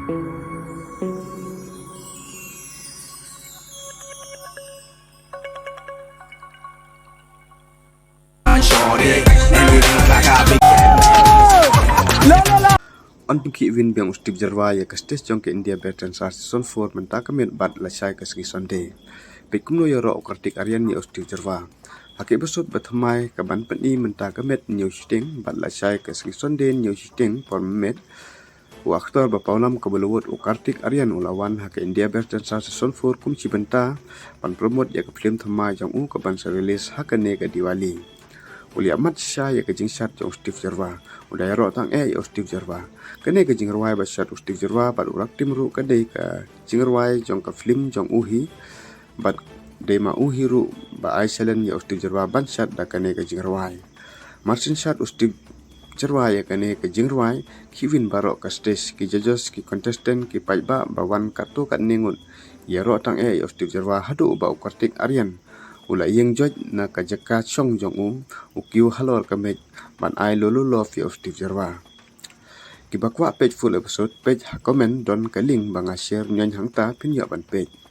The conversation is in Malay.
On pungki win bang ustik jyrwa ya kastes jong ke India bertan sar season 4 menta kamet bat la sai kaski Sunday. Pekumno yoro kartik aryan ya ustik jyrwa. Hake besut bathamai kaban pani menta kamet new shooting bat la sai kaski Sunday new shooting por met. U aktor ba Bollywood ke Bollywood u kartik aryan ulawan hake India bertan sar season 4 kum cibenta pan promote ya ke film thamai jong u kaban sa release hake ne ke Diwali. Uli amat syah ya kejing syat jong ustik jyrwa. Udah iaroh tang ya ustik jyrwa. Kene kejing rwai ba syat ustik jyrwa bat urak timru kadai ka jing rwai jong ka film jong uhi bat dema uhi ru ba Iceland ya ustik jyrwa ban syat da kene kejing rwai. Marsin syat ustik jyrwa ya kene kejing rwai kiwin barok ka stage ki judges ki contestant ki paiba ba wan kato kat ningun. Iaroh tang ya ustik jyrwa hadu ba ukartik aryan. Ula yang joj na kajaka chong jong u Kiew halor ka meij ban ai lolo love ya ustik jyrwa. Kibakwa page full episode page comment don ka link banga share nyan hangta pin ya ban page.